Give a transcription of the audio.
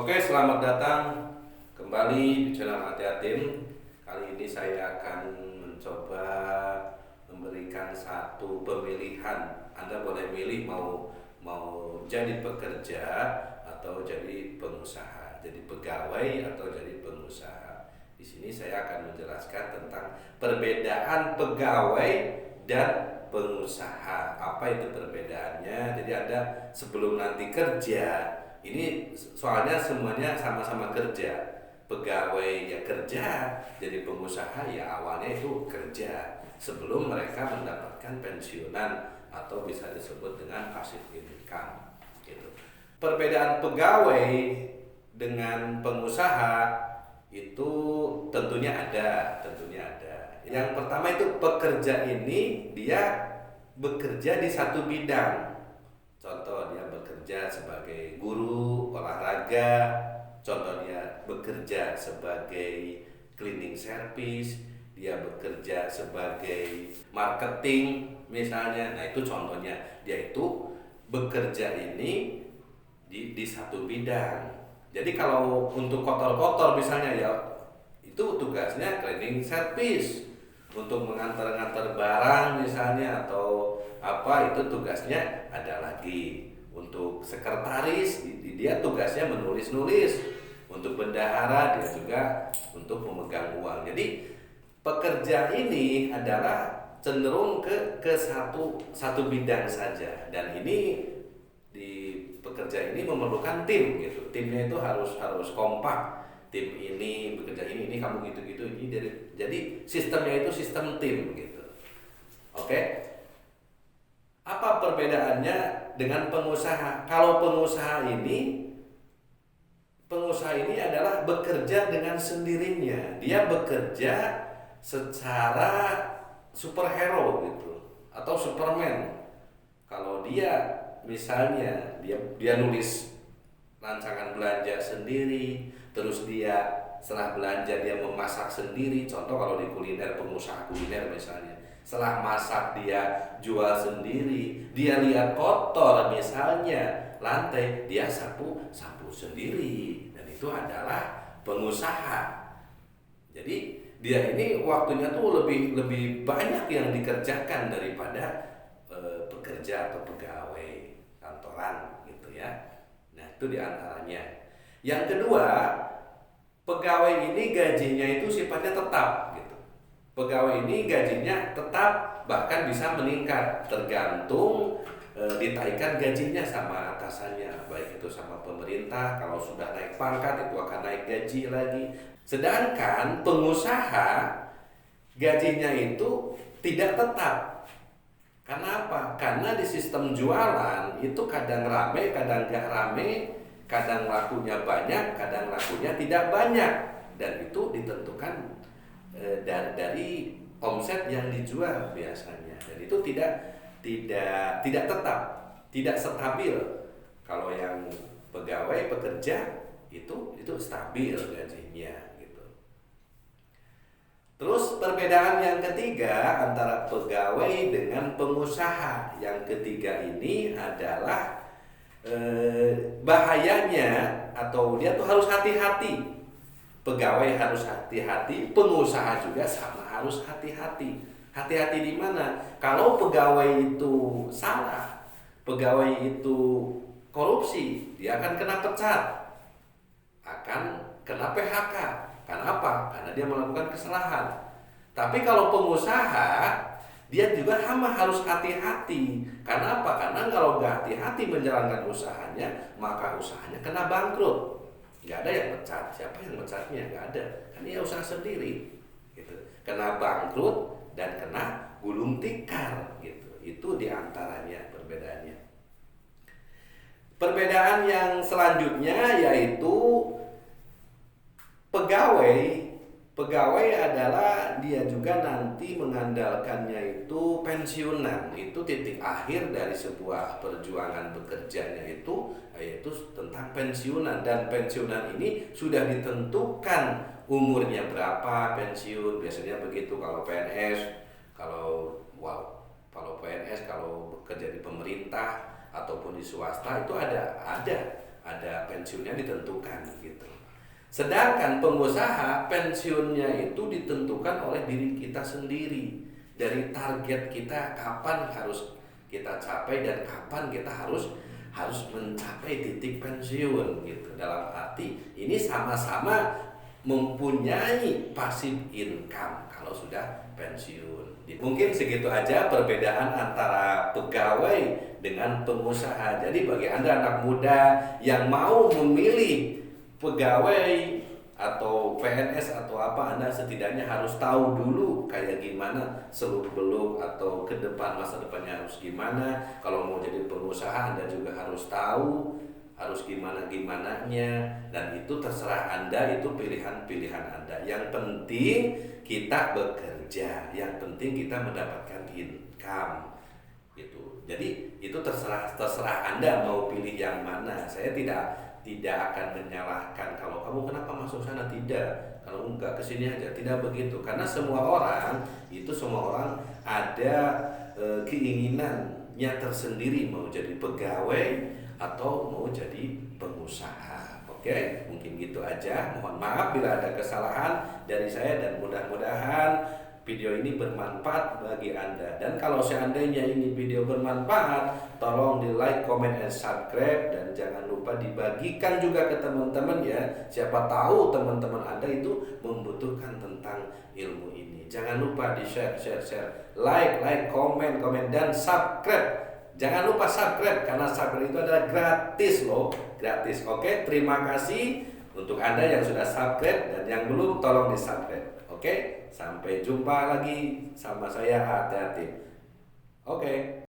Oke, selamat datang kembali di channel Hati Hatim. Kali ini saya akan mencoba memberikan satu pemilihan. Anda boleh milih mau jadi pekerja atau jadi pengusaha, jadi pegawai atau jadi pengusaha. Di sini saya akan menjelaskan tentang perbedaan pegawai dan pengusaha. Apa itu perbedaannya? Jadi Anda sebelum nanti kerja, ini soalnya semuanya sama-sama kerja. Pegawai ya kerja, jadi pengusaha ya awalnya itu kerja sebelum mereka mendapatkan pensiunan atau bisa disebut dengan passive income gitu. Perbedaan pegawai dengan pengusaha itu tentunya ada. Yang pertama itu pekerja ini dia bekerja di satu bidang. Contoh, dia bekerja sebagai guru olahraga, contoh dia bekerja sebagai cleaning service, dia bekerja sebagai marketing misalnya. Nah, itu contohnya, dia itu bekerja ini di satu bidang. Jadi kalau untuk kotor-kotor misalnya ya itu tugasnya cleaning service. Untuk mengantar-ngantar barang misalnya atau apa itu tugasnya ada lagi. Untuk sekretaris dia tugasnya menulis-nulis. Untuk bendahara dia juga untuk memegang uang. Jadi pekerja ini adalah cenderung ke satu bidang saja, dan ini di pekerja ini memerlukan tim gitu. Timnya itu harus kompak. Tim ini bekerja ini kamu gitu ini jadi sistemnya itu sistem tim gitu. Oke. Apa perbedaannya dengan pengusaha? Kalau pengusaha ini adalah bekerja dengan sendirinya. Dia bekerja secara superhero gitu atau Superman. Kalau dia misalnya dia nulis rancangan belanja sendiri, terus dia setelah belanja dia memasak sendiri. Contoh kalau di kuliner, pengusaha kuliner misalnya, setelah masak dia jual sendiri. Dia lihat kotor misalnya lantai, dia sapu sendiri, dan itu adalah pengusaha. Jadi dia ini waktunya tuh lebih banyak yang dikerjakan daripada pekerja atau pegawai kantoran gitu ya. Nah, itu diantaranya. Yang kedua, pegawai ini gajinya itu sifatnya tetap gitu. Pegawai ini gajinya tetap, bahkan bisa meningkat tergantung ditaikkan gajinya sama atasannya, baik itu sama pemerintah. Kalau sudah naik pangkat itu akan naik gaji lagi. Sedangkan pengusaha gajinya itu tidak tetap. Karena apa? Karena di sistem jualan itu kadang rame, kadang gak rame, kadang lakunya banyak, kadang lakunya tidak banyak, dan itu ditentukan dari omset yang dijual biasanya. Dan itu tidak tetap, tidak stabil. Kalau yang pegawai pekerja itu stabil gajinya gitu. Terus perbedaan yang ketiga antara pegawai dengan pengusaha. Yang ketiga ini adalah bahayanya, atau dia tuh harus hati-hati. Pegawai harus hati-hati, pengusaha juga sama harus hati-hati. Hati-hati di mana? Kalau pegawai itu salah, pegawai itu korupsi, dia akan kena pecat, akan kena PHK. Karena apa? Karena dia melakukan kesalahan. Tapi kalau pengusaha, dia juga harus hati-hati. Karena apa? Karena kalau nggak hati-hati menjalankan usahanya, maka usahanya kena bangkrut. Nggak ada yang mecat. Siapa yang mecatnya? Nggak ada. Kan dia usaha sendiri. Gitu. Kena bangkrut dan kena gulung tikar. Gitu. Itu diantaranya perbedaannya. Perbedaan yang selanjutnya yaitu Pegawai adalah dia juga nanti mengandalkannya itu pensiunan. Itu titik akhir dari sebuah perjuangan bekerjanya itu, yaitu tentang pensiunan. Dan pensiunan ini sudah ditentukan umurnya berapa pensiun. Biasanya begitu kalau PNS, kalau PNS kalau bekerja di pemerintah ataupun di swasta itu ada ada pensiunnya ditentukan gitu. Sedangkan pengusaha pensiunnya itu ditentukan oleh diri kita sendiri, dari target kita kapan harus kita capai dan kapan kita harus mencapai titik pensiun gitu. Dalam arti ini sama-sama mempunyai passive income kalau sudah pensiun. Mungkin segitu aja perbedaan antara pegawai dengan pengusaha. Jadi bagi Anda anak muda yang mau memilih pegawai atau PNS atau apa, Anda setidaknya harus tahu dulu kayak gimana seluk-beluk atau ke depan masa depannya harus gimana. Kalau mau jadi pengusaha Anda juga harus tahu harus gimananya, dan itu terserah Anda, itu pilihan-pilihan Anda. Yang penting kita bekerja, yang penting kita mendapatkan income gitu. Jadi itu terserah Anda mau pilih yang mana. Saya tidak akan menyalahkan kalau kamu kenapa masuk sana, tidak, kalau enggak kesini aja, tidak begitu. Karena semua orang ada keinginannya tersendiri, mau jadi pegawai atau mau jadi pengusaha. Oke, mungkin gitu aja. Mohon maaf bila ada kesalahan dari saya, dan mudah-mudahan video ini bermanfaat bagi Anda. Dan kalau seandainya ini video bermanfaat, tolong di like, comment, and subscribe, dan jangan lupa dibagikan juga ke teman-teman ya. Siapa tahu teman-teman Anda itu membutuhkan tentang ilmu ini. Jangan lupa di share, like, comment, dan subscribe. Jangan lupa subscribe, karena subscribe itu adalah gratis loh, gratis. Oke, terima kasih untuk Anda yang sudah subscribe, dan yang belum tolong di subscribe. Oke, sampai jumpa lagi sama saya, hati-hati. Oke.